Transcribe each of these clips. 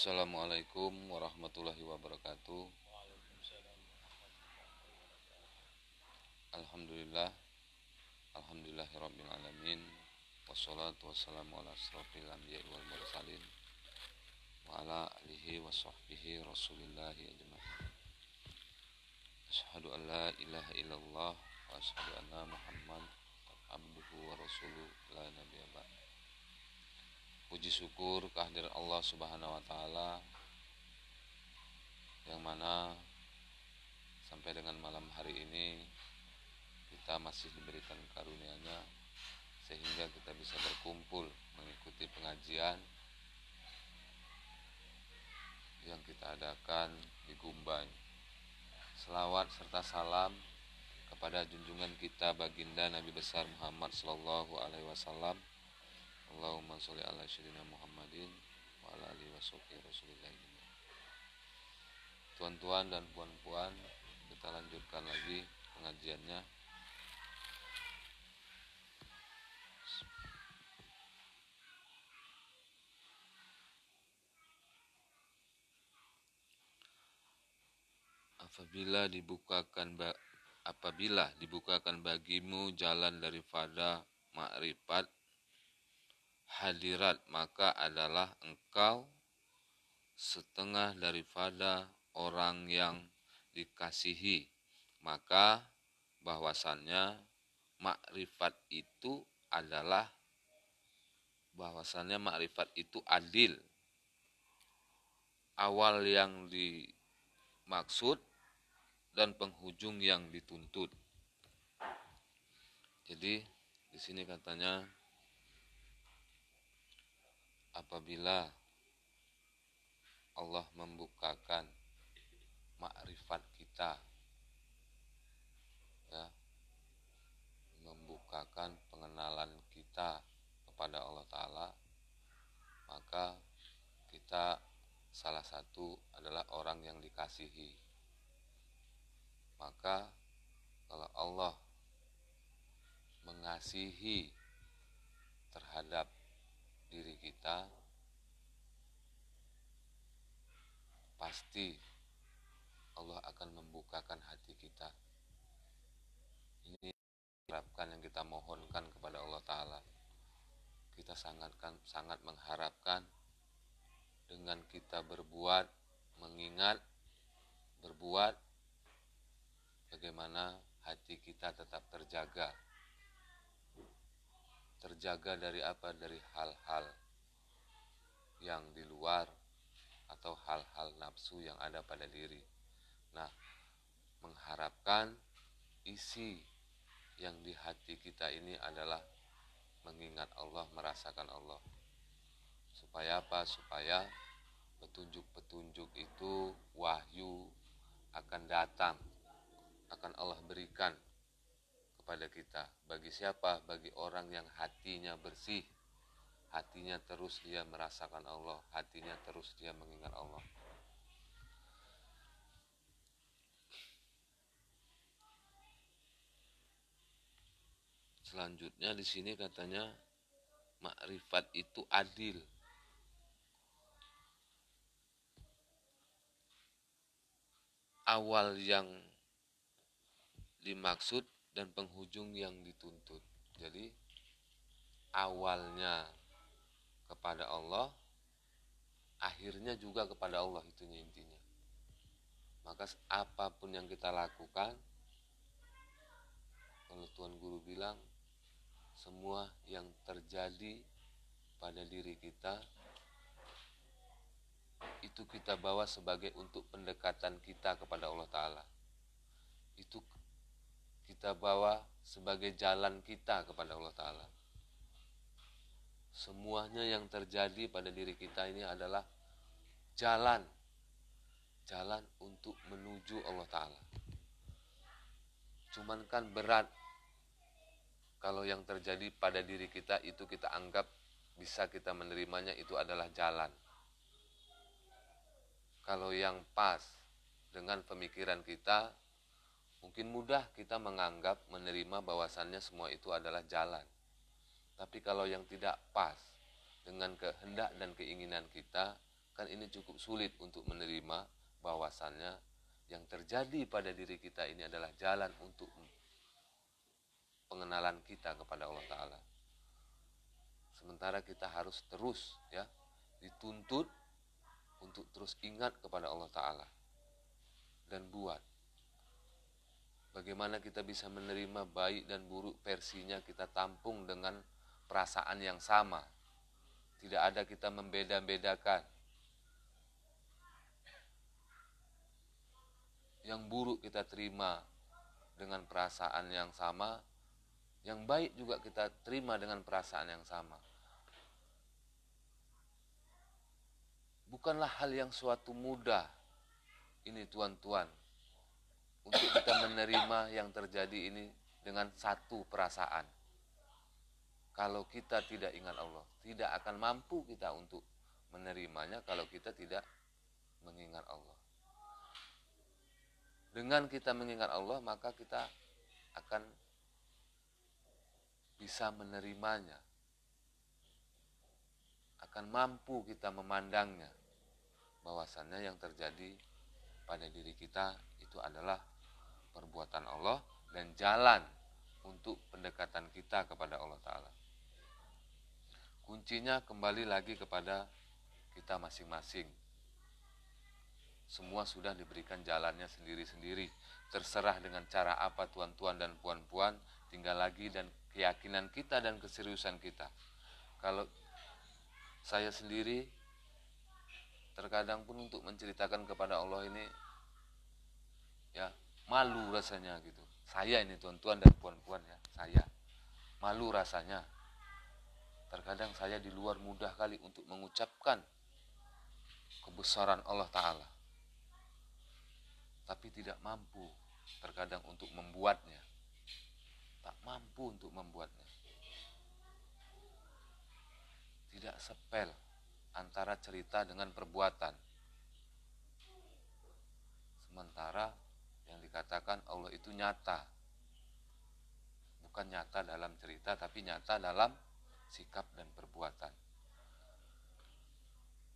Assalamualaikum warahmatullahi wabarakatuh. Alhamdulillah, alhamdulillahirabbil alamin. Wassalatu wassalamu ala asrofil anbiya'i wal mursalin wa ala alihi wa sahbihi rasulillahi ajma'in. Asyhadu an la ilaha illallah wa asyhadu anna Muhammad abduhu wa rasuluh la nabiyya ba'd. Puji syukur kehadirat Allah Subhanahu wa taala yang mana sampai dengan malam hari ini kita masih diberikan karunia-Nya sehingga kita bisa berkumpul mengikuti pengajian yang kita adakan di Gumbay. Selawat serta salam kepada junjungan kita baginda Nabi besar Muhammad sallallahu alaihi wasallam. Allahumma sholli ala sayyidina Muhammadin wa ala alihi washabihi rasulillah. Tuan-tuan dan puan-puan, kita lanjutkan lagi pengajiannya. Apabila dibukakan bagimu jalan daripada makrifat hadirat, maka adalah engkau setengah daripada orang yang dikasihi. Maka bahwasannya makrifat itu adil. Awal yang dimaksud dan penghujung yang dituntut. Jadi di sini katanya apabila Allah membukakan makrifat kita, ya, membukakan pengenalan kita kepada Allah Ta'ala, maka kita salah satu adalah orang yang dikasihi. Maka kalau Allah mengasihi terhadap diri kita, pasti Allah akan membukakan hati kita. Ini harapkan yang kita mohonkan kepada Allah Ta'ala. Kita sangat mengharapkan dengan kita berbuat, mengingat, berbuat, bagaimana hati kita tetap terjaga. Terjaga dari apa? Dari hal-hal yang di luar atau hal-hal nafsu yang ada pada diri. Nah, mengharapkan isi yang di hati kita ini adalah mengingat Allah, merasakan Allah. Supaya apa? Supaya petunjuk-petunjuk itu, wahyu akan datang, akan Allah berikan kepada kita. Bagi siapa? Bagi orang yang hatinya bersih, hatinya terus dia merasakan Allah, hatinya terus dia mengingat Allah. Selanjutnya di sini katanya makrifat itu adil. Awal yang dimaksud dan penghujung yang dituntut. Jadi awalnya kepada Allah, akhirnya juga kepada Allah, itunya intinya. Maka apapun yang kita lakukan, kalau Tuan Guru bilang, semua yang terjadi pada diri kita itu kita bawa sebagai untuk pendekatan kita kepada Allah Ta'ala. Itu kita bawa sebagai jalan kita kepada Allah Ta'ala. Semuanya yang terjadi pada diri kita ini adalah jalan untuk menuju Allah Ta'ala. Cuman kan berat kalau yang terjadi pada diri kita itu kita anggap bisa kita menerimanya itu adalah jalan. Kalau yang pas dengan pemikiran kita, mungkin mudah kita menganggap, menerima bahwasannya semua itu adalah jalan. Tapi kalau yang tidak pas dengan kehendak dan keinginan kita, kan ini cukup sulit untuk menerima bahwasannya yang terjadi pada diri kita ini adalah jalan untuk pengenalan kita kepada Allah Ta'ala. Sementara kita harus terus dituntut untuk terus ingat kepada Allah Ta'ala dan buat. Bagaimana kita bisa menerima baik dan buruk versinya, kita tampung dengan perasaan yang sama. Tidak ada kita membeda-bedakan. Yang buruk kita terima dengan perasaan yang sama, yang baik juga kita terima dengan perasaan yang sama. Bukanlah hal yang suatu mudah ini tuan-tuan, untuk kita menerima yang terjadi ini dengan satu perasaan. Kalau kita tidak ingat Allah, tidak akan mampu kita untuk menerimanya kalau kita tidak mengingat Allah. Dengan kita mengingat Allah, maka kita akan bisa menerimanya. Akan mampu kita memandangnya, bahwasannya yang terjadi pada diri kita itu adalah perbuatan Allah dan jalan untuk pendekatan kita kepada Allah Ta'ala. Kuncinya kembali lagi kepada kita masing-masing. Semua sudah diberikan jalannya sendiri-sendiri. Terserah dengan cara apa tuan-tuan dan puan-puan, tinggal lagi dan keyakinan kita dan keseriusan kita. Kalau saya sendiri terkadang pun untuk menceritakan kepada Allah ini malu rasanya gitu. Saya ini tuan-tuan dan puan-puan saya malu rasanya. Terkadang saya di luar mudah kali untuk mengucapkan kebesaran Allah Ta'ala, tapi tidak mampu terkadang untuk membuatnya. Tak mampu untuk membuatnya. Tidak sepel antara cerita dengan perbuatan. Sementara yang dikatakan Allah itu nyata. Bukan nyata dalam cerita, tapi nyata dalam sikap dan perbuatan.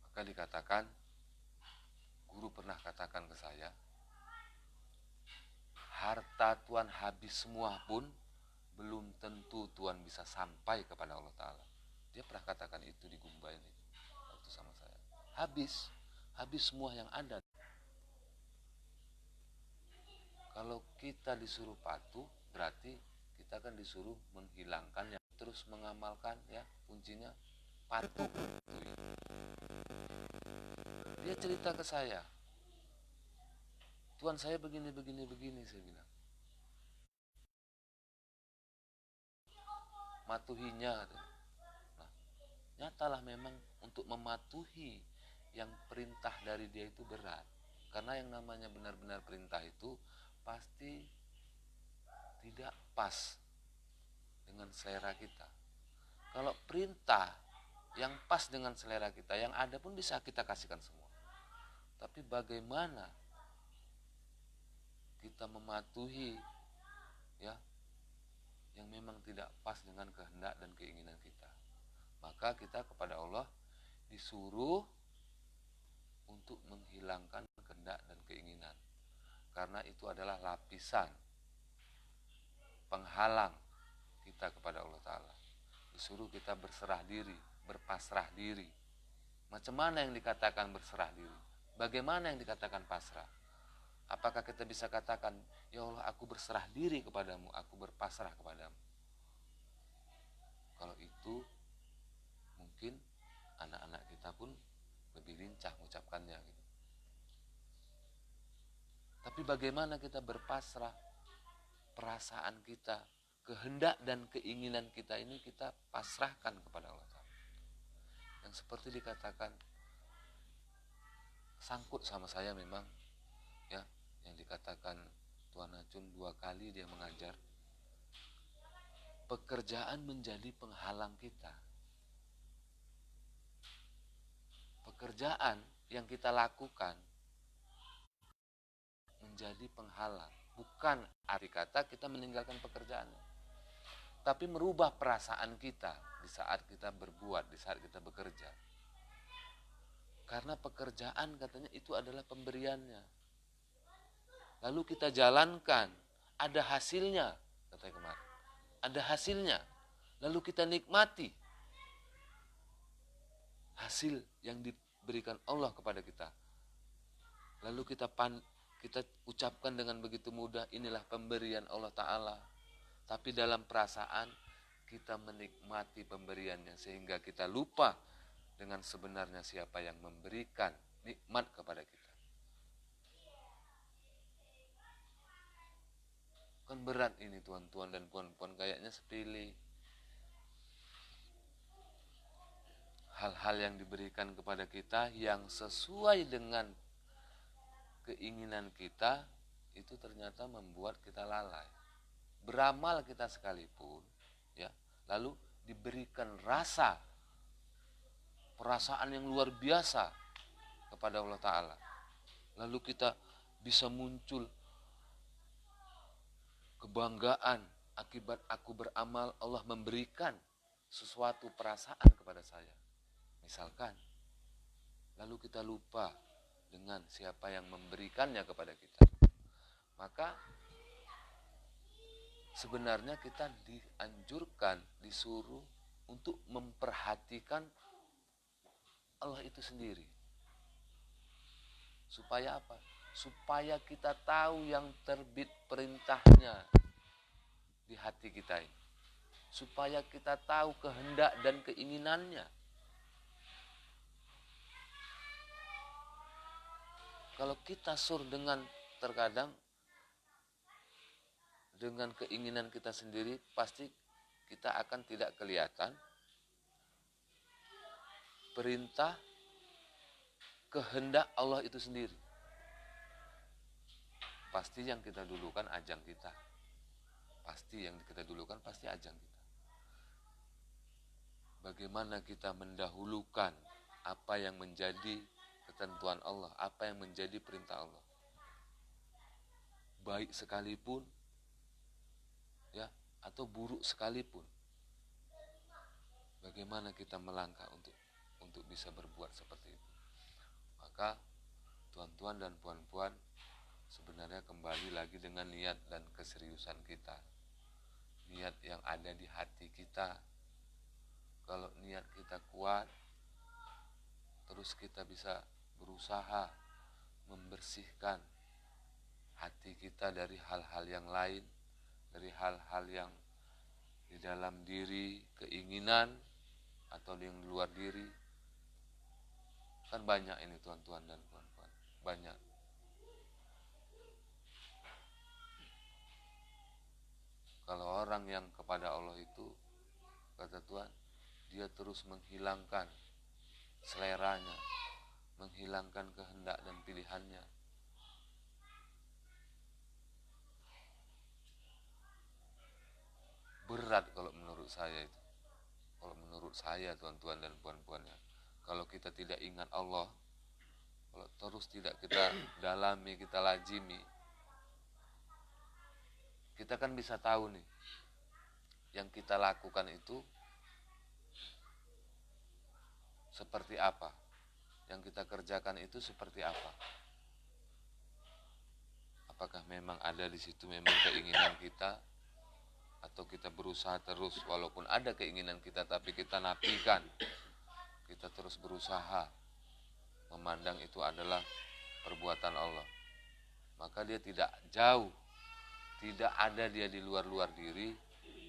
Maka dikatakan, guru pernah katakan ke saya, harta Tuhan habis semua pun belum tentu Tuhan bisa sampai kepada Allah Ta'ala. Dia pernah katakan itu di Gumba ini waktu sama saya. Habis semua yang ada. Kalau kita disuruh patuh, berarti kita kan disuruh menghilangkan terus mengamalkan kuncinya patuh. Dia cerita ke saya, Tuhan saya begini saya bilang. Matuhinya. Nah, nyatalah memang untuk mematuhi yang perintah dari dia itu berat. Karena yang namanya benar-benar perintah itu pasti tidak pas dengan selera kita. Kalau perintah yang pas dengan selera kita, yang ada pun bisa kita kasihkan semua. Tapi bagaimana kita mematuhi yang memang tidak pas dengan kehendak dan keinginan kita. Maka kita kepada Allah disuruh untuk menghilangkan kehendak dan keinginan. Karena itu adalah lapisan penghalang kita kepada Allah Ta'ala. Disuruh kita berserah diri, berpasrah diri. Macam mana yang dikatakan berserah diri? Bagaimana yang dikatakan pasrah? Apakah kita bisa katakan, ya Allah aku berserah diri kepadamu, aku berpasrah kepadamu? Kalau itu mungkin anak-anak kita pun lebih lincah mengucapkannya gitu. Tapi bagaimana kita berpasrah? Perasaan kita, kehendak dan keinginan kita ini kita pasrahkan kepada Allah Ta'ala. Yang seperti dikatakan, sangkut sama saya memang yang dikatakan Tuan Acun 2 kali dia mengajar, pekerjaan menjadi penghalang kita. Pekerjaan yang kita lakukan menjadi penghalang. Bukan arti kata kita meninggalkan pekerjaan, tapi merubah perasaan kita di saat kita berbuat, di saat kita bekerja. Karena pekerjaan katanya itu adalah pemberiannya. Lalu kita jalankan, ada hasilnya, katanya kemarin. Ada hasilnya. Lalu kita nikmati hasil yang diberikan Allah kepada kita. Lalu kita ucapkan dengan begitu mudah, inilah pemberian Allah Ta'ala. Tapi dalam perasaan kita menikmati pemberiannya sehingga kita lupa dengan sebenarnya siapa yang memberikan nikmat kepada kita. Kan berat ini tuan-tuan dan puan-puan, kayaknya sepele. Hal-hal yang diberikan kepada kita yang sesuai dengan keinginan kita itu ternyata membuat kita lalai. Beramal kita sekalipun, ya, lalu diberikan perasaan yang luar biasa kepada Allah Ta'ala. Lalu kita bisa muncul kebanggaan akibat aku beramal, Allah memberikan sesuatu perasaan kepada saya. Misalkan, lalu kita lupa dengan siapa yang memberikannya kepada kita. Maka sebenarnya kita dianjurkan, disuruh untuk memperhatikan Allah itu sendiri. Supaya apa? Supaya kita tahu yang terbit perintahnya di hati kita ini. Supaya kita tahu kehendak dan keinginannya. Kalau kita dengan terkadang dengan keinginan kita sendiri, pasti kita akan tidak kelihatan perintah kehendak Allah itu sendiri. Pasti yang kita dulukan ajang kita. Pasti yang kita dulukan pasti ajang kita. Bagaimana kita mendahulukan apa yang menjadi ketentuan Allah, apa yang menjadi perintah Allah. Baik sekalipun, ya, atau buruk sekalipun. Bagaimana kita melangkah untuk bisa berbuat seperti itu. Maka tuan-tuan dan puan-puan, sebenarnya kembali lagi dengan niat dan keseriusan kita. Niat yang ada di hati kita. Kalau niat kita kuat, terus kita bisa berusaha membersihkan hati kita dari hal-hal yang lain, dari hal-hal yang di dalam diri, keinginan, atau yang di luar diri. Kan banyak ini tuan-tuan dan puan-puan, banyak. Kalau orang yang kepada Allah itu, kata Tuhan, dia terus menghilangkan seleranya, menghilangkan kehendak dan pilihannya. Berat kalau menurut saya itu. Kalau menurut saya tuan-tuan dan puan-puannya, kalau kita tidak ingat Allah, kalau terus tidak kita dalami, kita lazimi, kita kan bisa tahu nih, yang kita lakukan itu seperti apa, yang kita kerjakan itu seperti apa. Apakah memang ada di situ memang keinginan kita, atau kita berusaha terus walaupun ada keinginan kita tapi kita nafikan, kita terus berusaha memandang itu adalah perbuatan Allah. Maka dia tidak jauh, tidak ada dia di luar diri.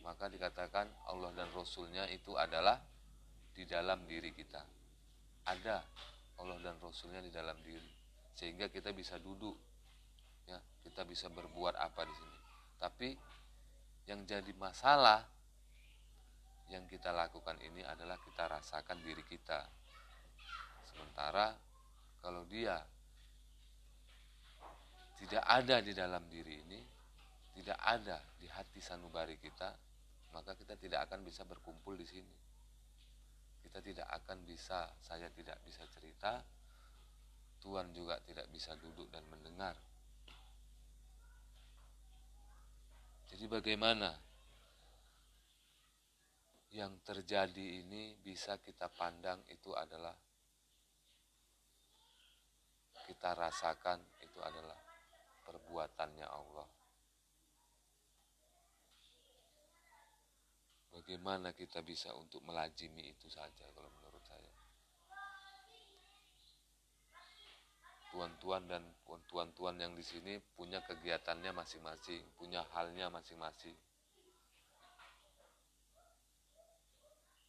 Maka dikatakan Allah dan Rasulnya itu adalah di dalam diri kita. Ada Allah dan Rasulnya di dalam diri, sehingga kita bisa duduk, ya, kita bisa berbuat apa di sini. Tapi yang jadi masalah yang kita lakukan ini adalah kita rasakan diri kita. Sementara kalau dia tidak ada di dalam diri ini, tidak ada di hati sanubari kita, maka kita tidak akan bisa berkumpul di sini. Kita tidak akan bisa, saya tidak bisa cerita, Tuhan juga tidak bisa duduk dan mendengar. Jadi bagaimana yang terjadi ini bisa kita pandang itu adalah kita rasakan itu adalah perbuatannya Allah. Bagaimana kita bisa untuk melazimi itu saja kalau menurut saya. Tuan-tuan dan tuan-tuan yang di sini punya kegiatannya masing-masing, punya halnya masing-masing.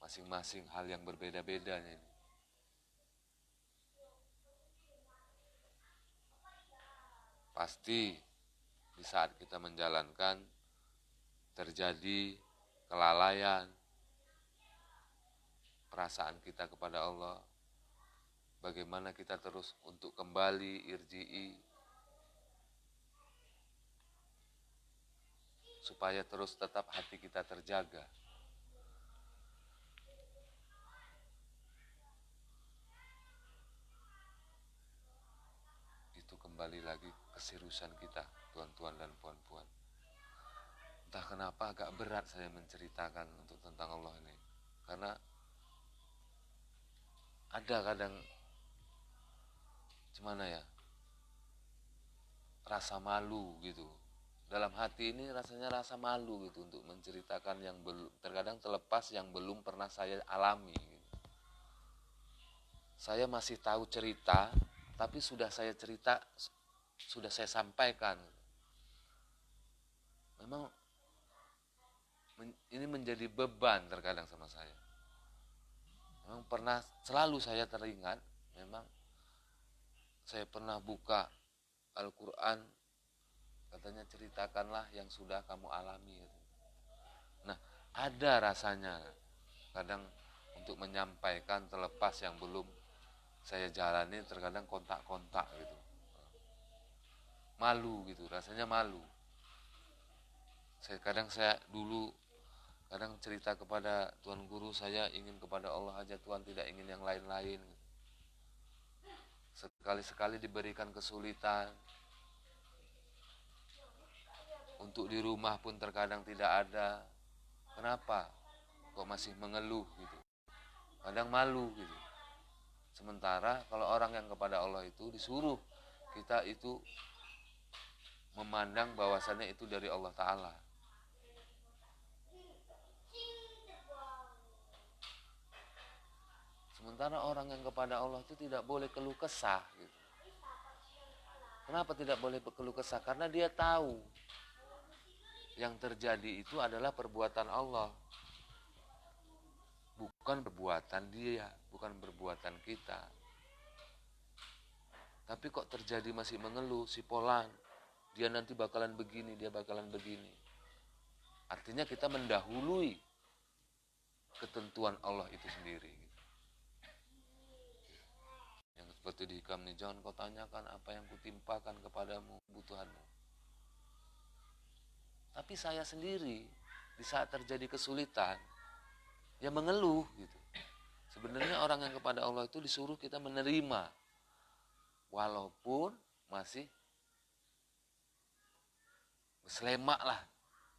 Masing-masing hal yang berbeda-beda ini. Pasti di saat kita menjalankan terjadi kelalaian perasaan kita kepada Allah. Bagaimana kita terus untuk kembali irji'i supaya terus tetap hati kita terjaga. Itu kembali lagi keseriusan kita, tuan-tuan dan puan-puan. Entah kenapa agak berat saya menceritakan untuk tentang Allah ini. Karena ada kadang gimana ya, rasa malu gitu. Dalam hati ini rasanya rasa malu gitu untuk menceritakan yang belum, terkadang terlepas yang belum pernah saya alami gitu. Saya masih tahu cerita, tapi sudah saya cerita, sudah saya sampaikan. Memang ini menjadi beban terkadang sama saya. Memang pernah, selalu saya teringat, memang saya pernah buka Al-Quran, katanya ceritakanlah yang sudah kamu alami. Nah, ada rasanya kadang untuk menyampaikan terlepas yang belum saya jalani, terkadang kontak-kontak gitu. Malu gitu, rasanya malu. Saya dulu kadang cerita kepada Tuan Guru, saya ingin kepada Allah aja Tuan, tidak ingin yang lain-lain. Sekali-sekali diberikan kesulitan, untuk di rumah pun terkadang tidak ada. Kenapa? Kok masih mengeluh gitu. Kadang malu gitu. Sementara kalau orang yang kepada Allah itu disuruh kita itu memandang bahwasannya itu dari Allah Ta'ala. Sementara orang yang kepada Allah itu tidak boleh keluh kesah gitu. Kenapa tidak boleh keluh kesah? Karena dia tahu yang terjadi itu adalah perbuatan Allah, bukan perbuatan dia, bukan perbuatan kita. Tapi kok terjadi masih mengeluh, si Polan, dia nanti bakalan begini, dia bakalan begini. Artinya kita mendahului ketentuan Allah itu sendiri. Yang seperti di hikam ini, jangan kau tanyakan apa yang kutimpakan kepadamu kebutuhanmu. Tapi saya sendiri di saat terjadi kesulitan, ya mengeluh gitu. Sebenarnya orang yang kepada Allah itu disuruh kita menerima, walaupun masih selemak lah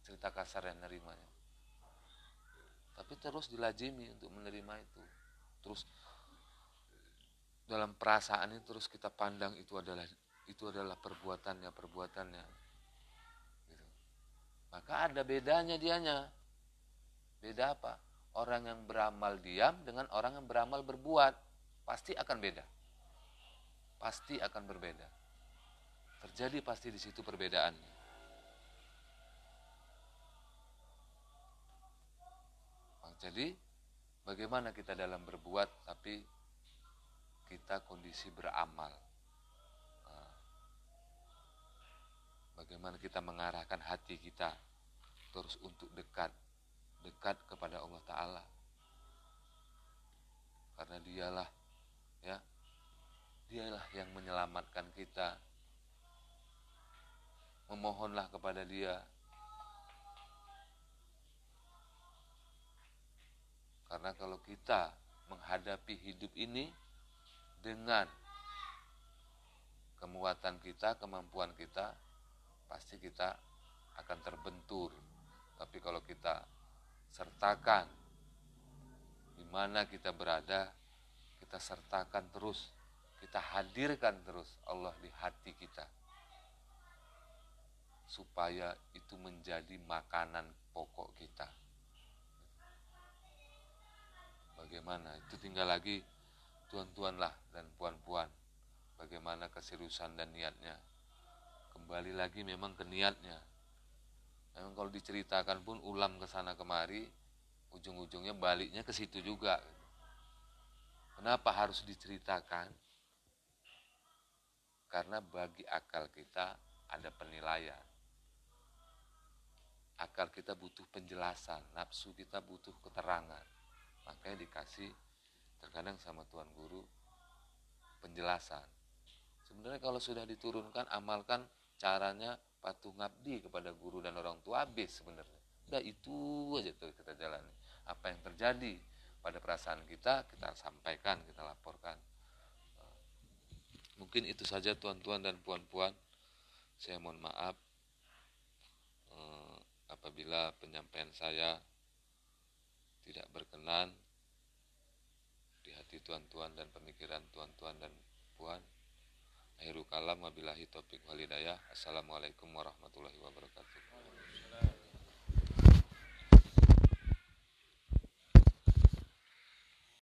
cerita kasar yang nerimanya. Tapi terus dilazimi untuk menerima itu. Terus dalam perasaan ini terus kita pandang itu adalah perbuatannya. Gitu. Maka ada bedanya dianya. Beda apa? Orang yang beramal diam dengan orang yang beramal berbuat pasti akan beda. Pasti akan berbeda. Terjadi pasti di situ perbedaannya. Jadi bagaimana kita dalam berbuat tapi kita kondisi beramal. Bagaimana kita mengarahkan hati kita terus untuk dekat kepada Allah Ta'ala. Karena dialah yang menyelamatkan kita. Memohonlah kepada Dia. Karena kalau kita menghadapi hidup ini dengan kekuatan kita, kemampuan kita, pasti kita akan terbentur. Tapi kalau kita sertakan di mana kita berada, kita sertakan terus kita hadirkan terus Allah di hati kita, supaya itu menjadi makanan pokok kita. Bagaimana? Itu tinggal lagi tuan-tuan lah dan puan-puan, bagaimana keseriusan dan niatnya. Kembali lagi memang ke niatnya. Memang kalau diceritakan pun ulam ke sana kemari, ujung-ujungnya baliknya ke situ juga. Kenapa harus diceritakan? Karena bagi akal kita ada penilaian. Akal kita butuh penjelasan, nafsu kita butuh keterangan. Makanya dikasih terkadang sama Tuan Guru penjelasan. Sebenarnya kalau sudah diturunkan, amalkan caranya, patuh ngabdi kepada guru dan orang tua, habis sebenarnya. Udah itu aja tuh kita jalani. Apa yang terjadi pada perasaan kita sampaikan, kita laporkan. Mungkin itu saja tuan-tuan dan puan-puan. Saya mohon maaf apabila penyampaian saya tidak berkenan di hati tuan-tuan dan pemikiran tuan-tuan dan puan. Akhirul kalam, wabillahi taufiq wal hidayah. Assalamualaikum warahmatullahi wabarakatuh.